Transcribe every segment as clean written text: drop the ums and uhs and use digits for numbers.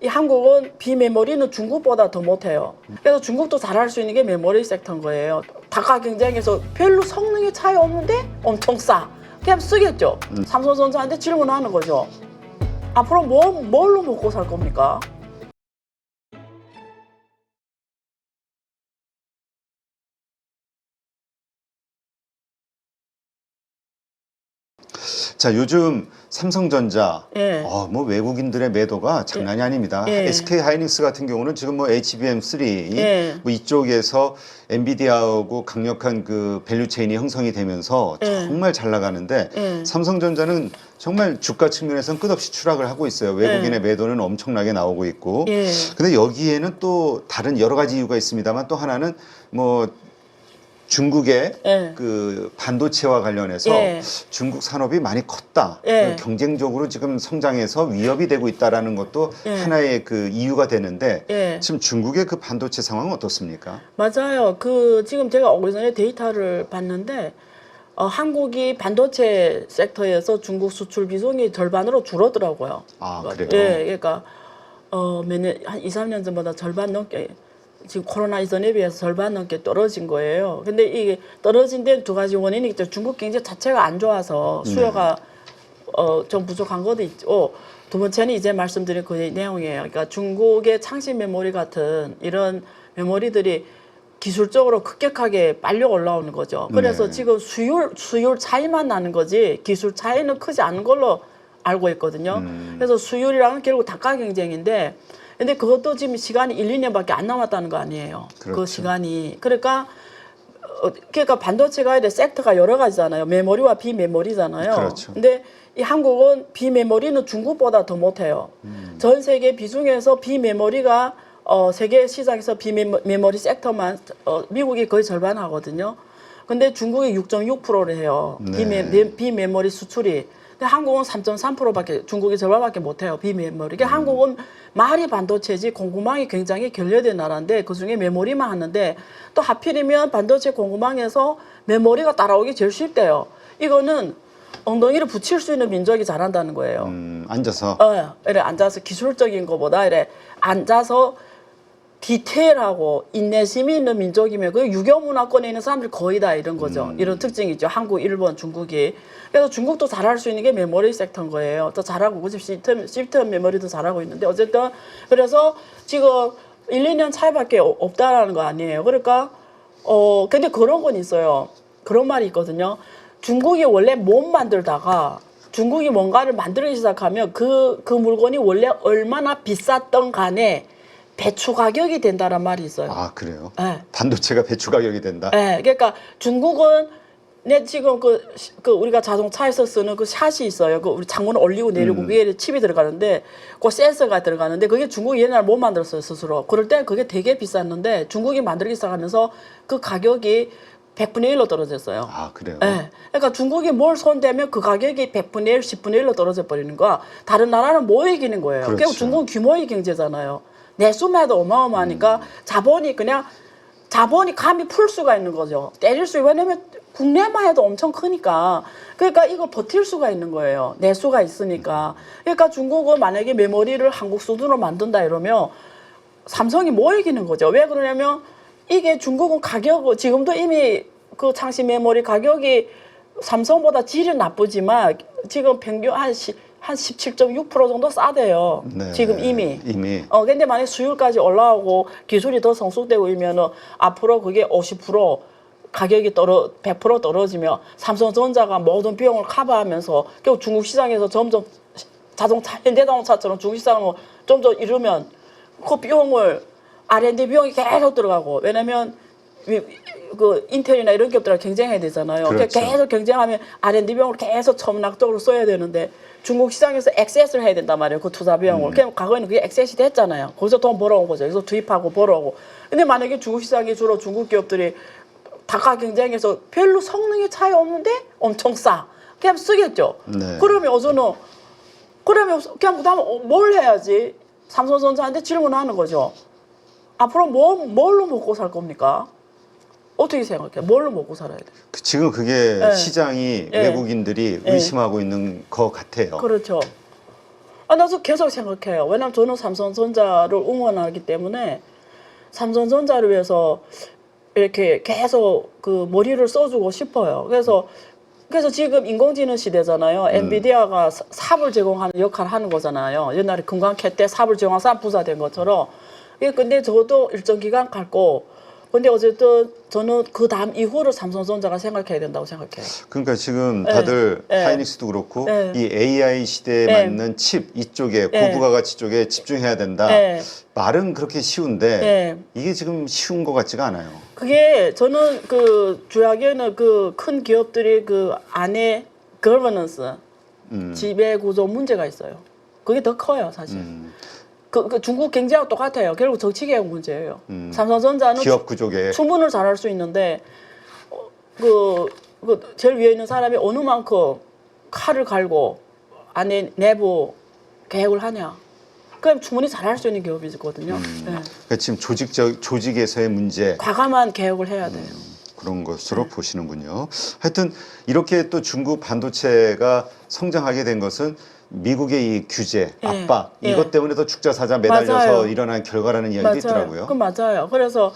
이 한국은 비메모리는 중국보다 더 못해요. 그래서 중국도 잘할 수 있는 게 메모리 섹터인 거예요. 다가 경쟁에서 별로 성능이 차이 없는데 엄청 싸. 그냥 쓰겠죠. 삼성전자한테 질문하는 거죠. 앞으로 뭘로 먹고 살 겁니까? 자, 요즘 삼성전자, 예. 뭐 외국인들의 매도가 장난이 아닙니다. 예. SK 하이닉스 같은 경우는 지금 뭐 HBM3 예. 뭐 이쪽에서 엔비디아하고 강력한 그 밸류 체인이 형성이 되면서 예. 정말 잘 나가는데 예. 삼성전자는 정말 주가 측면에서는 끝없이 추락을 하고 있어요. 외국인의 매도는 엄청나게 나오고 있고. 예. 근데 여기에는 또 다른 여러 가지 이유가 있습니다만 또 하나는 뭐 중국의 예. 그 반도체와 관련해서 예. 중국 산업이 많이 컸다. 예. 경쟁적으로 지금 성장해서 위협이 되고 있다라는 것도 예. 하나의 그 이유가 되는데 예. 지금 중국의 그 반도체 상황은 어떻습니까? 맞아요. 지금 제가 얼마 전에 데이터를 봤는데 한국이 반도체 섹터에서 중국 수출 비중이 절반으로 줄었더라고요. 아, 그래요? 예, 그러니까 한 2, 3년 전보다 절반 넘게 지금 코로나 이전에 비해서 절반 넘게 떨어진 거예요. 근데 이게 떨어진 데는 두 가지 원인이 있죠. 중국 경제 자체가 안 좋아서 수요가 좀 부족한 것도 있고, 두 번째는 이제 말씀드린 그 내용이에요. 그러니까 중국의 창신 메모리 같은 이런 메모리들이 기술적으로 급격하게 빨리 올라오는 거죠. 그래서 네. 지금 수율 차이만 나는 거지 기술 차이는 크지 않은 걸로 알고 있거든요. 그래서 수율이랑은 결국 단가 경쟁인데, 근데 그것도 지금 시간이 1, 2년밖에 안 남았다는 거 아니에요. 그렇죠. 그 시간이. 그러니까 반도체가 이제 섹터가 여러 가지잖아요. 메모리와 비메모리잖아요. 그렇죠. 근데 이 한국은 비메모리는 중국보다 더 못해요. 전 세계 비중에서 비메모리가 세계 시장에서 비메모리 섹터만 미국이 거의 절반 하거든요. 근데 중국이 6.6%를 해요. 네. 비메모리 수출이. 근데 한국은 3.3%밖에, 중국이 절반밖에 못해요. 비메모리. 그러니까 한국은 말이 반도체지 공급망이 굉장히 결여된 나라인데 그중에 메모리만 하는데, 또 하필이면 반도체 공급망에서 메모리가 따라오기 제일 쉽대요. 이거는 엉덩이를 붙일 수 있는 민족이 잘한다는 거예요. 앉아서. 이래 앉아서 기술적인 것보다 이래 앉아서 디테일하고 인내심이 있는 민족이면 그 유교 문화권에 있는 사람들이 거의 다 이런 거죠. 이런 특징이 있죠. 한국, 일본, 중국이. 그래서 중국도 잘할 수 있는 게 메모리 섹터인 거예요. 또 잘하고 그 시프트 메모리도 잘하고 있는데, 어쨌든 그래서 지금 1, 2년 차이밖에 없다라는 거 아니에요. 그러니까 근데 그런 건 있어요. 그런 말이 있거든요. 중국이 원래 못 만들다가 중국이 뭔가를 만들기 시작하면 그 물건이 원래 얼마나 비쌌던 간에 배추 가격이 된다는 말이 있어요. 아, 그래요? 네. 반도체가 배추 가격이 된다? 네, 그러니까 중국은 지금 그 우리가 자동차에서 쓰는 그 샷이 있어요. 그 우리 창문을 올리고 내리고 위에 칩이 들어가는데 그 센서가 들어가는데 그게 중국이 옛날에 못 만들었어요, 스스로. 그럴 때 그게 되게 비쌌는데 중국이 만들기 시작하면서 그 가격이 100분의 1로 떨어졌어요. 아, 그래요? 네. 그러니까 중국이 뭘 손대면 그 가격이 100분의 1, 10분의 1로 떨어져 버리는 거야. 다른 나라는 뭐 이기는 거예요. 그렇죠. 결국 중국은 규모의 경제잖아요. 내수만 해도 어마어마하니까 자본이 감히 풀 수가 있는 거죠. 때릴 수, 왜냐면 국내만 해도 엄청 크니까. 그러니까 이걸 버틸 수가 있는 거예요. 내수가 있으니까. 그러니까 중국은 만약에 메모리를 한국 수준으로 만든다 이러면 삼성이 뭐 이기는 거죠. 왜 그러냐면 이게 중국은 지금도 이미 그 창신 메모리 가격이 삼성보다 질은 나쁘지만 지금 평균 한 17.6% 정도 싸대요. 네. 지금 이미. 근데 만약 수율까지 올라오고 기술이 더 성숙되고 이면은 앞으로 그게 50% 가격이 100% 떨어지면 삼성전자가 모든 비용을 커버하면서 결국 중국 시장에서 점점 현대자동차처럼 중국 시장을 좀 더 이루면 그 비용을 R&D 비용이 계속 들어가고, 왜냐면 그 인텔이나 이런 기업들하고 경쟁해야 되잖아요. 그렇죠. 계속 경쟁하면 R&D 비용을 계속 첨락적으로 써야 되는데 중국 시장에서 액세스를 해야 된단 말이에요. 그 투자 비용을. 그냥 과거에는 그게 액세스 됐잖아요. 거기서 돈 벌어온 거죠. 여기서 투입하고 벌어오고. 근데 만약에 중국 시장이 주로 중국 기업들이 다가 경쟁에서 별로 성능이 차이 없는데 엄청 싸. 그냥 쓰겠죠. 네. 그러면 그냥 그다음 뭘 해야지? 삼성전자한테 질문하는 거죠. 앞으로 뭘로 먹고 살 겁니까? 어떻게 생각해? 뭘로 먹고 살아야 돼? 지금 그게 네. 시장이 네. 외국인들이 네. 의심하고 있는 것 같아요. 그렇죠. 나도 계속 생각해요. 왜냐면 저는 삼성전자를 응원하기 때문에 삼성전자를 위해서 이렇게 계속 그 머리를 써주고 싶어요. 그래서 지금 인공지능 시대잖아요. 엔비디아가 삽을 제공하는 역할을 하는 거잖아요. 옛날에 금강캐 때 삽을 제공한 사람 부자된 것처럼. 근데 저도 일정 기간 갖고, 근데 어쨌든 저는 그 다음 이후를 삼성전자가 생각해야 된다고 생각해요. 그러니까 지금 다들 하이닉스도 그렇고 이 AI 시대에 맞는 칩 이쪽에 고부가 가치 쪽에 집중해야 된다. 말은 그렇게 쉬운데 이게 지금 쉬운 것 같지가 않아요. 그게 저는 그 주야기에는 그 큰 기업들이 그 안에 거버넌스 지배 구조 문제가 있어요. 그게 더 커요, 사실. 그 중국 경제하고 똑같아요. 결국 정치 개혁 문제예요. 삼성전자는 기업 구조계 추문을 잘할 수 있는데 그 제일 위에 있는 사람이 어느 만큼 칼을 갈고 안에 내부 계획을 하냐. 그럼 추문이 잘할 수 있는 기업이거든요. 그러니까 지금 조직에서의 문제 과감한 개혁을 해야 돼요. 그런 것으로 보시는군요. 하여튼 이렇게 또 중국 반도체가 성장하게 된 것은 미국의 이 규제, 압박 이것 때문에 더 죽자사자 매달려서 맞아요. 일어난 결과라는 이야기도 있더라고요. 그 맞아요. 그래서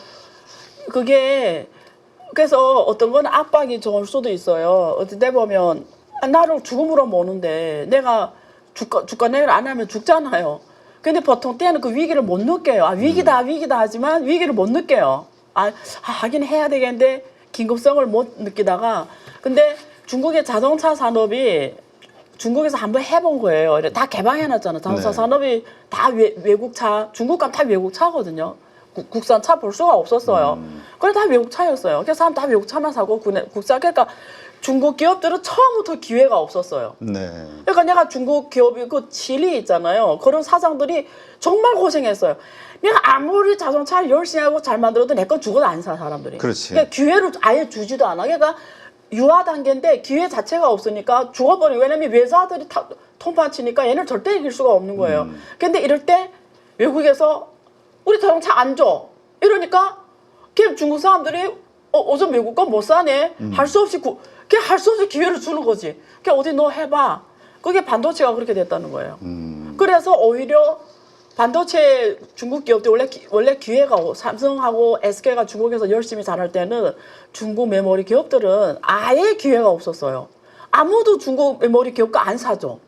그래서 어떤 건 압박이 좋을 수도 있어요. 어떨 때 보면 나를 죽음으로 모는데 내가 주가 내일 안 하면 죽잖아요. 근데 보통 때는 그 위기를 못 느껴요. 위기다 하지만 위기를 못 느껴요. 하긴 해야 되겠는데 긴급성을 못 느끼다가 근데 중국의 자동차 산업이 중국에서 한번 해본 거예요. 다 개방해놨잖아. 자동차 산업이 다 외국차, 중국 가면 다 외국차거든요. 국산 차 볼 수가 없었어요. 그래 다 외국차였어요. 그래서 사람 다 외국차만 사고 국산. 그러니까 중국 기업들은 처음부터 기회가 없었어요. 그러니까 내가 중국 기업이 그 질이 있잖아요. 그런 사장들이 정말 고생했어요. 내가 아무리 자동차를 열심히 하고 잘 만들어도 내 건 죽어도 안 사 사람들이. 그렇지. 그러니까 기회를 아예 주지도 않아. 그러니까 유화 단계인데 기회 자체가 없으니까 죽어버려. 왜냐면 외사들이 통판 치니까 얘는 절대 이길 수가 없는 거예요. 근데 이럴 때 외국에서 우리 자동차 안 줘. 이러니까 그냥 중국 사람들이 어쩜 외국 건 못 사네. 할 수 없이 기회를 주는 거지. 그냥 어디 너 해봐. 그게 반도체가 그렇게 됐다는 거예요. 그래서 오히려 반도체 중국 기업들 원래 기회가 삼성하고 SK가 중국에서 열심히 잘할 때는 중국 메모리 기업들은 아예 기회가 없었어요. 아무도 중국 메모리 기업 거 안 사죠.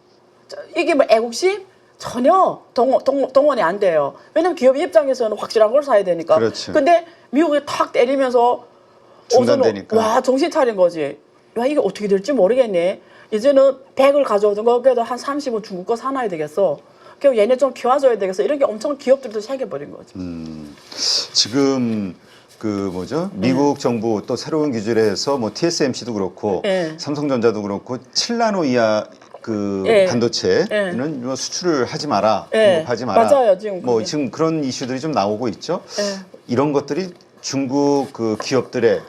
이게 뭐 애국심? 전혀 동원이 안 돼요. 왜냐면 기업 입장에서는 확실한 걸 사야 되니까. 그렇죠. 근데 미국에 탁 때리면서 중단되니까. 와 정신 차린 거지. 야 이게 어떻게 될지 모르겠네. 이제는 100을 가져오던 거 그래도 한 30은 중국 거 사놔야 되겠어. 그럼 얘네 좀 키워줘야 되겠어. 이런 게 엄청 기업들도 새겨버린 거지. 지금 미국 정부 또 새로운 규제를 해서 뭐 TSMC도 그렇고 삼성전자도 그렇고 7나노 이하 반도체는 뭐 수출을 하지 마라, 공급하지 마라. 맞아요, 지금 뭐 지금 그런 이슈들이 좀 나오고 있죠. 이런 것들이 중국 그 기업들의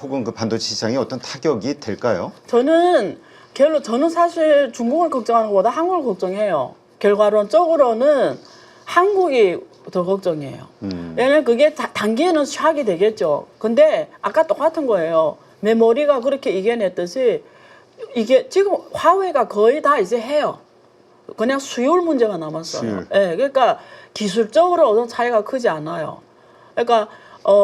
혹은 그 반도체 시장에 어떤 타격이 될까요? 저는 사실 중국을 걱정하는 것보다 한국을 걱정해요. 결과론적으로는 한국이 더 걱정이에요. 왜냐면 그게 단기에는 샥이 되겠죠. 근데 아까 똑같은 거예요. 메모리가 그렇게 이겨냈듯이 이게 지금 화웨이가 거의 다 이제 해요. 그냥 수율 문제가 남았어요. 그러니까 기술적으로 어떤 차이가 크지 않아요. 그러니까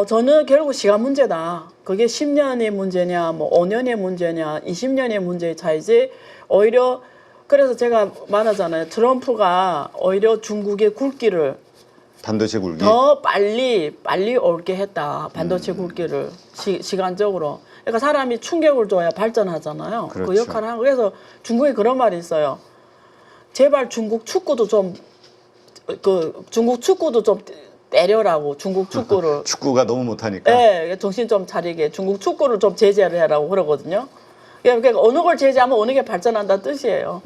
저는 결국 시간 문제다. 그게 10년의 문제냐, 뭐 5년의 문제냐, 20년의 문제의 차이지. 오히려 그래서 제가 말하잖아요. 트럼프가 오히려 중국의 굵기를 반도체 굵기 더 빨리 올게 했다. 반도체 굵기를 시간적으로. 그러니까 사람이 충격을 줘야 발전하잖아요. 그렇죠. 그 역할을 하고. 그래서 중국에 그런 말이 있어요. 제발 중국 축구도 좀 때려라고. 중국 축구를. 축구가 너무 못하니까. 네, 정신 좀 차리게. 중국 축구를 좀 제재를 해라고 그러거든요. 그러니까 어느 걸 제재하면 어느 게 발전한다는 뜻이에요.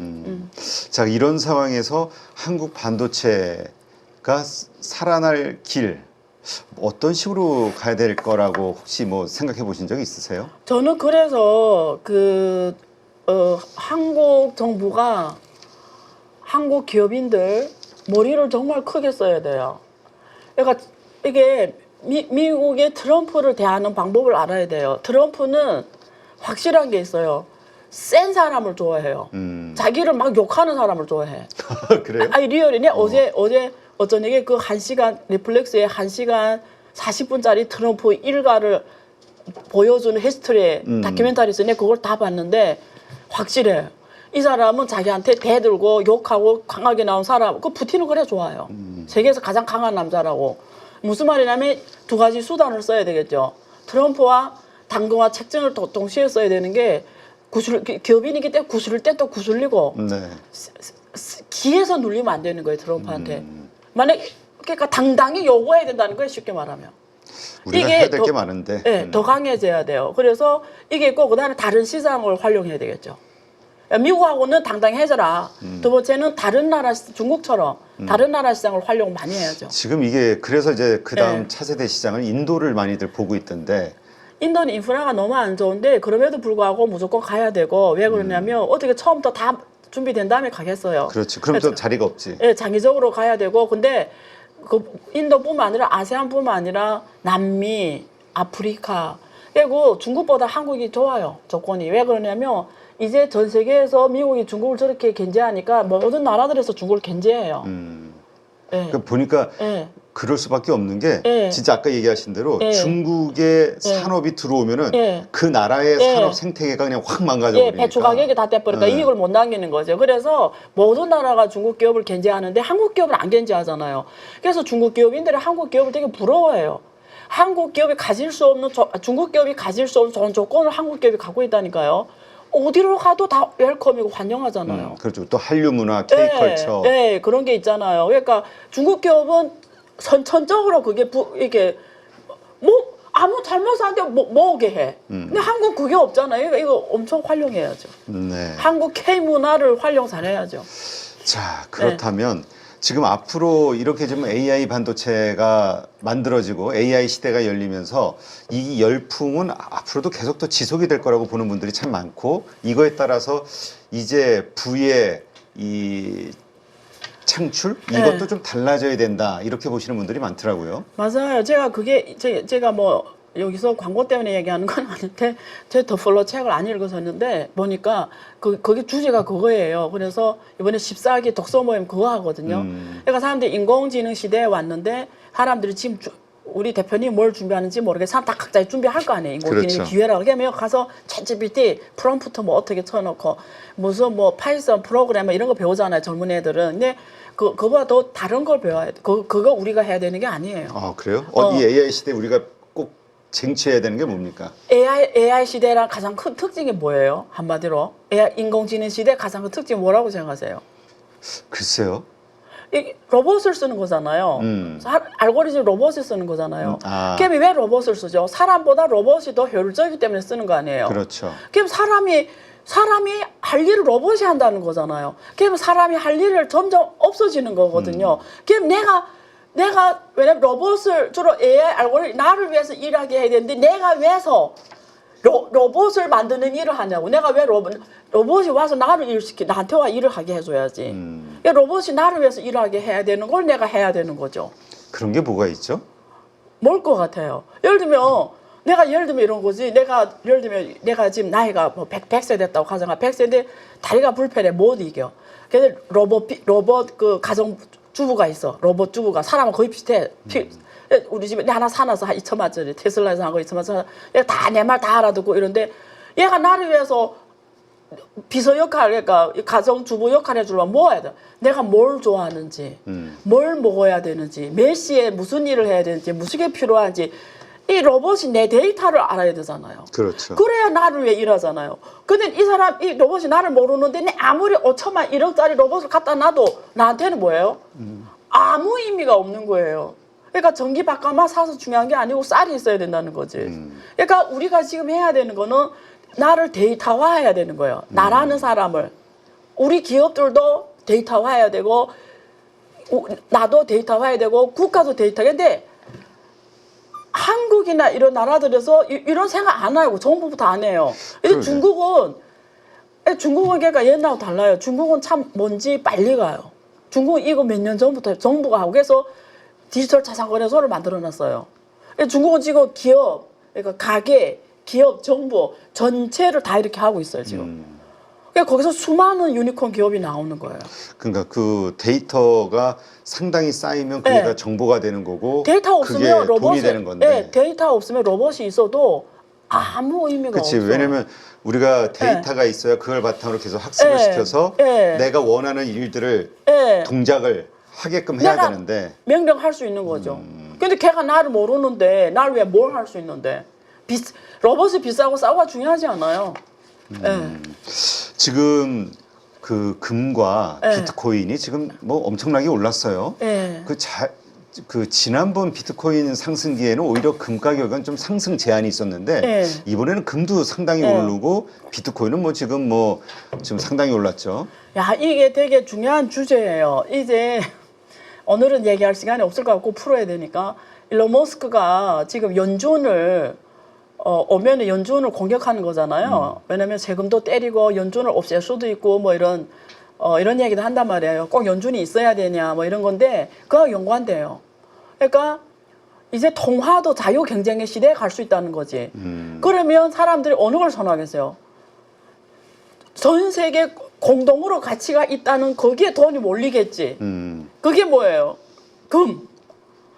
자, 이런 상황에서 한국 반도체가 살아날 길 어떤 식으로 가야 될 거라고 혹시 뭐 생각해 보신 적 있으세요? 저는 그래서 한국 정부가 한국 기업인들 머리를 정말 크게 써야 돼요. 그러니까 이게 미국의 트럼프를 대하는 방법을 알아야 돼요. 트럼프는 확실한 게 있어요. 센 사람을 좋아해요. 자기를 막 욕하는 사람을 좋아해. 그래요? 아니 리얼이네. 어제 어떤 얘기 그 1시간 넷플릭스에 1시간 40분짜리 트럼프 일가를 보여주는 히스토리 다큐멘터리 있었네. 그걸 다 봤는데 확실해. 이 사람은 자기한테 대들고 욕하고 강하게 나온 사람. 그 푸틴은 그래 좋아요. 세계에서 가장 강한 남자라고. 무슨 말이냐면 두 가지 수단을 써야 되겠죠. 트럼프와 당근과 책정을 동시에 써야 되는 게 기업인이기 때문에 구슬릴 때 또 구슬리고 네. 기에서 눌리면 안 되는 거예요. 트럼프한테. 만약 그러니까 당당히 요구해야 된다는 거예요. 쉽게 말하면. 우리가 이게 해야 될 게 많은데. 네, 더 강해져야 돼요. 그래서 이게 있고 그다음에 다른 시장을 활용해야 되겠죠. 미국하고는 당당해져라. 두 번째는 다른 나라 중국처럼 다른 나라 시장을 활용 많이 해야죠. 지금 이게 그래서 이제 그다음 네. 차세대 시장을 인도를 많이들 보고 있던데. 인도는 인프라가 너무 안 좋은데 그럼에도 불구하고 무조건 가야 되고 왜 그러냐면 어떻게 처음부터 다 준비된 다음에 가겠어요. 그렇지. 그럼 또 자리가 없지. 예, 장기적으로 가야 되고 근데 그 인도뿐만 아니라 아세안뿐만 아니라 남미, 아프리카 그리고 중국보다 한국이 좋아요. 조건이 왜 그러냐면 이제 전 세계에서 미국이 중국을 저렇게 견제하니까 모든 나라들에서 중국을 견제해요. 예. 그 보니까 예. 그럴 수밖에 없는 게 예. 진짜 아까 얘기하신 대로 예. 중국의 산업이 들어오면은 예. 그 나라의 예. 산업 생태계가 그냥 확 망가져 예, 버리니까. 배추 가격이 다 떼버리니까 예. 이익을 못 남기는 거죠. 그래서 모든 나라가 중국 기업을 견제하는데 한국 기업은 안 견제하잖아요. 그래서 중국 기업인들이 한국 기업을 되게 부러워해요. 한국 기업이 가질 수 없는 중국 기업이 가질 수 없는 좋은 조건을 한국 기업이 갖고 있다니까요. 어디로 가도 다 웰컴이고 환영하잖아요. 그렇죠. 또 한류 문화, K컬처. 네, 그런 게 있잖아요. 그러니까 중국 기업은 선천적으로 그게 이게 뭐 아무 잘못하는데 뭐게 해. 근데 한국 그게 없잖아요. 그러니까 이거 엄청 활용해야죠. 네. 한국 K 문화를 활용 잘해야죠. 자, 그렇다면 지금 앞으로 이렇게 좀 AI 반도체가 만들어지고 AI 시대가 열리면서 이 열풍은 앞으로도 계속 더 지속이 될 거라고 보는 분들이 참 많고 이거에 따라서 이제 부의 이 창출 이것도 좀 달라져야 된다 이렇게 보시는 분들이 많더라고요. 맞아요. 제가 그게 제가 뭐 여기서 광고 때문에 얘기하는 건 아닌데 제 더플로 책을 안 읽어서는데 보니까 거기 주제가 그거예요. 그래서 이번에 14기 독서 모임 그거 하거든요. 그러니까 사람들이 인공지능 시대에 왔는데 사람들이 지금 우리 대표님 뭘 준비하는지 모르겠어요. 사람 다 각자 준비할 거 아니에요. 인공지능 그렇죠. 기회라고. 그러면 가서 챗GPT 프롬프트 뭐 어떻게 쳐놓고 무슨 뭐 파이썬 프로그래머 이런 거 배우잖아요. 젊은 애들은. 근데 그거보다 더 다른 걸 배워야 돼. 그거 우리가 해야 되는 게 아니에요. 아, 그래요? 이 AI 시대 우리가 꼭 쟁취해야 되는 게 뭡니까? AI 시대랑 가장 큰 특징이 뭐예요? 한마디로 AI 인공지능 시대 가장 큰 특징이 뭐라고 생각하세요? 글쎄요. 이 로봇을 쓰는 거잖아요. 알고리즘 로봇을 쓰는 거잖아요. 그럼 왜 로봇을 쓰죠? 사람보다 로봇이 더 효율적이기 때문에 쓰는 거 아니에요? 그렇죠. 그럼 사람이 할 일을 로봇이 한다는 거잖아요. 그럼 사람이 할 일을 점점 없어지는 거거든요. 그럼 내가 왜냐면 로봇을 주로 AI 알고리즘 나를 위해서 일하게 해야 되는데 내가 왜서 로봇을 만드는 일을 하냐고. 내가 왜 로봇이 와서 나한테 와 일을 하게 해줘야지. 그러니까 로봇이 나를 위해서 일하게 해야 되는 걸 내가 해야 되는 거죠. 그런 게 뭐가 있죠? 뭘 것 같아요? 예를 들면 이런 거지. 내가 지금 나이가 뭐 100세 됐다고 가정하 100세인데 다리가 불편해 못 이겨. 그래서 로봇 그 가정 주부가 있어. 로봇 주부가 사람은 거의 비슷해. 우리 집에 하나 사놔서 한 2천만짜리 테슬라에서 한 거 2천만짜리 얘가 다 내 말 다 알아듣고 이런데 얘가 나를 위해서 비서 역할 그러니까 가정 주부 역할 해주려면 뭐 해야 돼? 내가 뭘 좋아하는지 뭘 먹어야 되는지 몇 시에 무슨 일을 해야 되는지 무슨 게 필요한지 이 로봇이 내 데이터를 알아야 되잖아요. 그렇죠. 그래야 나를 위해 일하잖아요. 근데 이 로봇이 나를 모르는데 내 아무리 5천만 1억짜리 로봇을 갖다 놔도 나한테는 뭐예요? 아무 의미가 없는 거예요. 그러니까 전기 바꿔만 사서 중요한 게 아니고 쌀이 있어야 된다는 거지. 그러니까 우리가 지금 해야 되는 거는 나를 데이터화해야 되는 거예요. 나라는 사람을. 우리 기업들도 데이터화해야 되고 나도 데이터화해야 되고 국가도 데이터. 근데 한국이나 이런 나라들에서 이런 생각 안 하고 정부부터 안 해요. 근데 중국은 그러니까 옛날하고 달라요. 중국은 참 먼지 빨리 가요. 중국은 이거 몇 년 전부터 정부가 하고 그래서 디지털 자산거래소를 만들어놨어요. 중국은 지금 기업, 그러니까 가게, 기업, 정부 전체를 다 이렇게 하고 있어요 지금. 그러니까 거기서 수많은 유니콘 기업이 나오는 거예요. 그러니까 그 데이터가 상당히 쌓이면 그게 네. 다 정보가 되는 거고 데이터 없으면 그게 돈이 되는 건데. 네, 데이터 없으면 로봇이 있어도 아무 의미가 그렇지. 없어. 왜냐면 우리가 데이터가 있어야 그걸 바탕으로 계속 학습을 네. 시켜서 네. 내가 원하는 일들을 네. 동작을 하게끔 해야 내가 되는데 명령할 수 있는 거죠. 근데 걔가 나를 모르는데 나를 왜 뭘 할 수 있는데 로봇이 비싸고 싸고가 중요하지 않아요. 지금 그 금과 네. 비트코인이 지금 뭐 엄청나게 올랐어요. 네. 그 지난번 비트코인 상승기에는 오히려 금 가격은 좀 상승 제한이 있었는데 네. 이번에는 금도 상당히 네. 오르고 비트코인은 뭐 지금 상당히 올랐죠. 야, 이게 되게 중요한 주제예요. 이제 오늘은 얘기할 시간이 없을 것 같고 풀어야 되니까 일론 머스크가 지금 연준을 오면은 연준을 공격하는 거잖아요. 왜냐면 세금도 때리고 연준을 없앨 수도 있고 뭐 이런 얘기도 한단 말이에요. 꼭 연준이 있어야 되냐 뭐 이런 건데 그거 연관돼요. 그러니까 이제 통화도 자유 경쟁의 시대에 갈 수 있다는 거지. 그러면 사람들이 어느 걸 선호하겠어요? 전 세계 공동으로 가치가 있다는 거기에 돈이 몰리겠지. 그게 뭐예요? 금.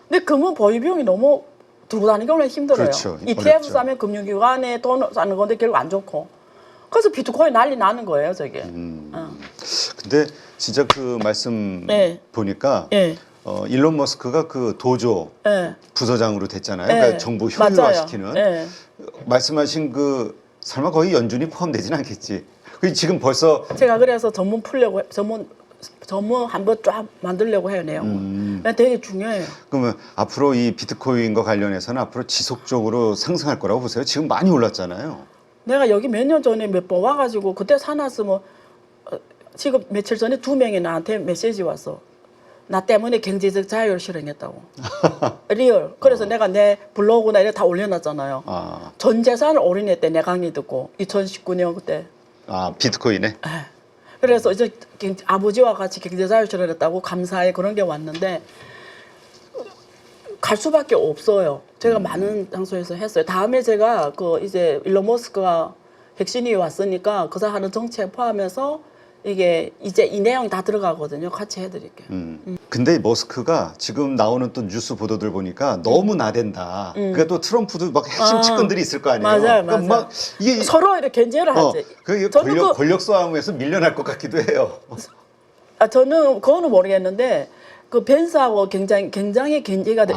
근데 금은 보유비용이 너무 들고 다니기는 힘들어요. 그렇죠. ETF 어렵죠. 사면 금융기관에 돈 사는 건데 결국 안 좋고. 그래서 비트코인 난리 나는 거예요, 저게. 근데 진짜 그 말씀 네. 보니까 예. 일론 머스크가 그 도조 예. 부서장으로 됐잖아요. 예. 그러니까 정보 효율화시키는. 예. 말씀하신 설마 거기 연준이 포함되진 않겠지. 지금 벌써 제가 그래서 전문 한번 쫙 만들려고 해요, 내용. 되게 중요해요. 그러면 앞으로 이 비트코인과 관련해서는 앞으로 지속적으로 상승할 거라고 보세요. 지금 많이 올랐잖아요. 내가 여기 몇 년 전에 몇 번 와가지고 그때 사놨으면 지금 며칠 전에 2명이 나한테 메시지 왔어. 나 때문에 경제적 자유를 실행했다고. 리얼. 그래서 내가 내 블로그나 이렇게 다 올려놨잖아요. 전 재산을 올인했대, 내 강의 듣고. 2019년 그때. 비트코인에? 그래서 이제 아버지와 같이 경제자유 실현했다고 감사해 그런 게 왔는데 갈 수밖에 없어요. 제가 많은 장소에서 했어요. 다음에 제가 이제 일론 머스크가 핵심이 왔으니까 그 사람 하는 정책 포함해서 이게 이제 이 내용이 다 들어가거든요. 같이 해드릴게요. 근데 머스크가 지금 나오는 또 뉴스 보도들 보니까 너무 나댄다. 그러니까 또 트럼프도 막 핵심 측근들이 있을 거 아니에요. 맞아요, 그러니까 맞아요. 막 이게 서로 이렇게 견제를 하지. 그게 저는 권력 싸움에서 밀려날 것 같기도 해요. 저는 그거는 모르겠는데 그 벤스하고 굉장히 견제가 돼.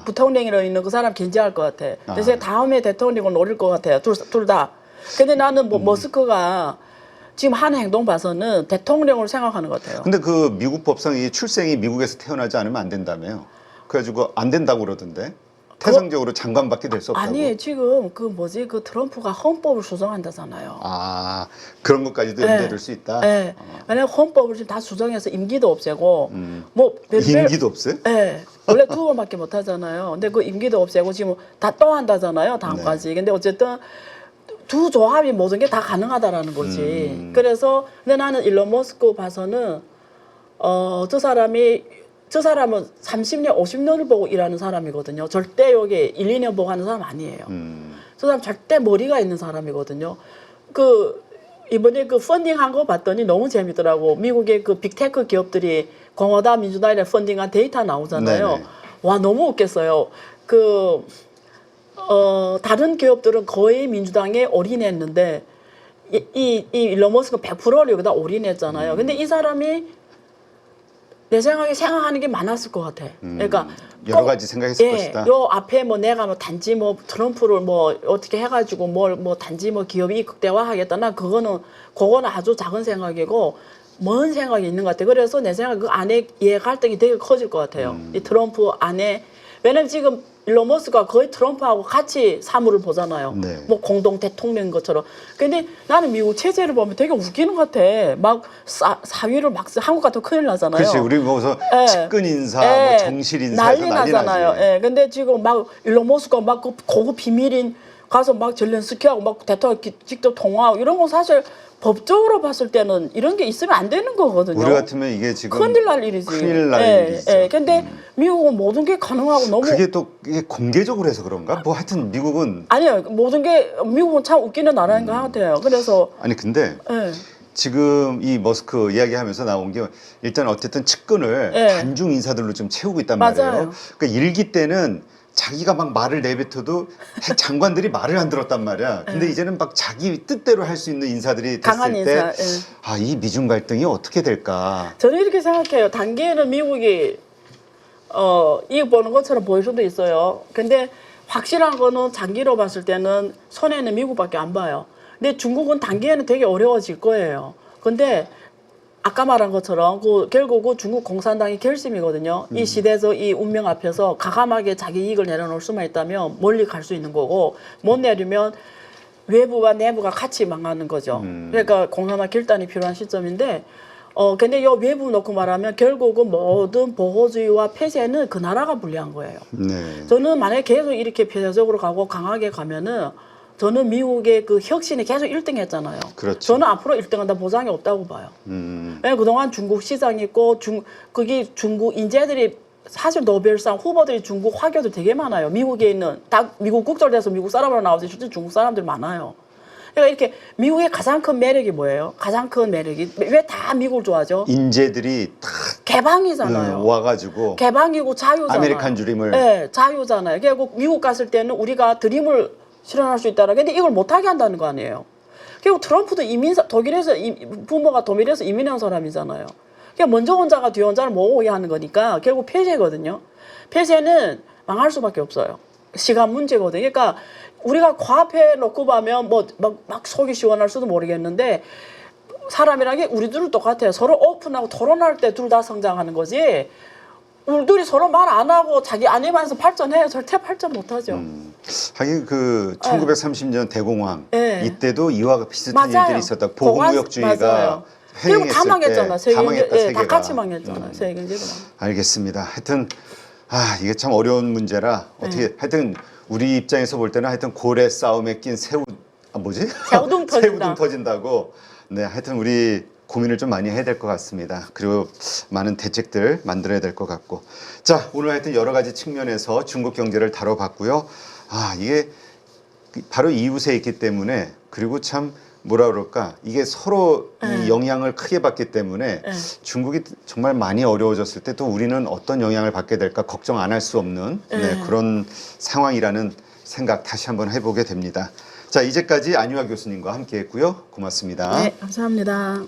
부통령으로 있는 그 사람 견제할 것 같아. 그래서 다음에 대통령을 노릴 것 같아요. 둘 다. 근데 나는 머스크가 지금 하는 행동 봐서는 대통령을 생각하는 것 같아요. 근데 그 미국 법상 이 출생이 미국에서 태어나지 않으면 안 된다며요. 그래가지고 안 된다고 그러던데. 태생적으로 장관밖에 될 수 없다고. 아니 지금 그 트럼프가 헌법을 수정한다잖아요. 그런 것까지도 연대될 수 있다. 네. 왜냐면 헌법을 지금 다 수정해서 임기도 없애고 임기도 없어요? 네. 원래 2번밖에 못 하잖아요. 근데 그 임기도 없애고 지금 다 또 한다잖아요. 다음까지. 근데 어쨌든 두 조합이 모든 게 다 가능하다라는 거지. 그래서 근데 나는 일론 머스크 봐서는 저 사람은 30년, 50년을 보고 일하는 사람이거든요. 절대 여기 1, 2년 보고 하는 사람 아니에요. 저 사람 절대 머리가 있는 사람이거든요. 이번에 펀딩한 거 봤더니 너무 재밌더라고. 미국의 빅테크 기업들이 공화당, 민주당에 펀딩한 데이터 나오잖아요. 네네. 와, 너무 웃겼어요. 다른 기업들은 거의 민주당에 올인했는데 이 일론 머스크가 100%를 여기다 올인했잖아요. 근데 이 사람이 내 생각에 생각하는 게 많았을 것 같아. 그러니까 여러 가지 생각했을 것이다. 요 앞에 내가 단지 트럼프를 어떻게 해가지고 단지 기업이 극대화하겠다. 난 그거는 아주 작은 생각이고 먼 생각이 있는 것 같아. 그래서 내 생각 그 안에 이해 갈등이 되게 커질 것 같아요. 이 트럼프 안에 왜냐면 지금 일론 머스크가 거의 트럼프하고 같이 사물을 보잖아요. 네. 공동 대통령인 것처럼. 근데 나는 미국 체제를 보면 되게 웃기는 것 같아. 막 사위를 한국 같은 큰일 나잖아요. 그렇지. 우리 무슨 측근 인사, 정실 인사 난리 나잖아요. 근데 지금 일론 머스크가 고급 비밀인 가서 젤렌스키하고 대통령 직접 통화하고 이런 건 사실 법적으로 봤을 때는 이런 게 있으면 안 되는 거거든요. 우리 같으면 이게 지금 큰일 날 일이지. 큰일 날 일이죠. 근데 미국은 모든 게 가능하고 너무 그게 또 이게 공개적으로 해서 그런가? 하여튼 미국은 아니요. 모든 게 미국은 참 웃기는 나라인 것 같아요. 그래서 근데 지금 이 머스크 이야기하면서 나온 게 일단 어쨌든 측근을 네. 단중 인사들로 좀 채우고 있단 맞아요. 말이에요. 그러니까 일기 때는 자기가 막 말을 내뱉어도 장관들이 말을 안 들었단 말이야. 근데 이제는 막 자기 뜻대로 할 수 있는 인사들이 강한 됐을 때, 인사, 아, 이 미중 갈등이 어떻게 될까? 저는 이렇게 생각해요. 단기에는 미국이 이익 보는 것처럼 보일 수도 있어요. 근데 확실한 거는 장기로 봤을 때는 손해는 미국밖에 안 봐요. 근데 중국은 단기에는 되게 어려워질 거예요. 근데 아까 말한 것처럼 결국은 중국 공산당이 결심이거든요. 이 시대에서 이 운명 앞에서 과감하게 자기 이익을 내려놓을 수만 있다면 멀리 갈 수 있는 거고, 못 내리면 외부와 내부가 같이 망하는 거죠. 그러니까 공산화 결단이 필요한 시점인데, 근데 이 외부 놓고 말하면 결국은 모든 보호주의와 폐쇄는 그 나라가 불리한 거예요. 네. 저는 만약에 계속 이렇게 폐쇄적으로 가고 강하게 가면은 저는 미국의 그 혁신이 계속 1등 했잖아요. 그렇죠. 저는 앞으로 1등한다 보장이 없다고 봐요. 왜냐면 그동안 중국 시장 있고 거기 중국 인재들이 사실 노벨상 후보들이 중국 화교도 되게 많아요. 미국에 있는 다 미국 국적돼서 미국 사람으로 나오지 실제 중국 사람들 많아요. 그러니까 이렇게 미국의 가장 큰 매력이 뭐예요? 가장 큰 매력이 왜 다 미국을 좋아하죠? 인재들이 다 개방이잖아요. 와가지고 개방이고 자유잖아요. 아메리칸 드림을. 네, 자유잖아요. 결국 미국 갔을 때는 우리가 드림을 실현할 수 있다라. 근데 이걸 못하게 한다는 거 아니에요. 결국 트럼프도 독일에서 부모가 독일에서 이민한 사람이잖아요. 그냥 먼저 혼자가 뒤 혼자를 못 오게 하는 거니까 결국 폐쇄거든요. 폐쇄는 망할 수밖에 없어요. 시간 문제거든요. 그러니까 우리가 과폐 놓고 보면 막 속이 시원할 수도 모르겠는데 사람이란 게 우리들은 똑같아요. 서로 오픈하고 토론할 때 둘 다 성장하는 거지. 우리들이 서로 말 안 하고 자기 안에만서 발전해요. 절대 발전 못하죠. 하긴 그 1930년 대공황 네. 이때도 이와 비슷한 맞아요. 일들이 있었다. 보호무역주의가 그리고 다 횡행했을 망했잖아. 때 다 망했다, 다 세계가. 같이 망했잖아. 세계 경제가. 알겠습니다. 하여튼 이게 참 어려운 문제라 어떻게 하여튼 우리 입장에서 볼 때는 하여튼 고래 싸움에 낀 새우 뭐지? 새우등 터진다. 새우등 터진다고. 네, 하여튼 우리 고민을 좀 많이 해야 될 것 같습니다. 그리고 많은 대책들 만들어야 될 것 같고. 자, 오늘 하여튼 여러 가지 측면에서 중국 경제를 다뤄봤고요. 이게 바로 이웃에 있기 때문에 그리고 참 뭐라 그럴까 이게 서로 이 영향을 크게 받기 때문에 중국이 정말 많이 어려워졌을 때 또 우리는 어떤 영향을 받게 될까 걱정 안 할 수 없는 그런 상황이라는 생각 다시 한번 해보게 됩니다. 자, 이제까지 안유아 교수님과 함께했고요. 고맙습니다. 네, 감사합니다.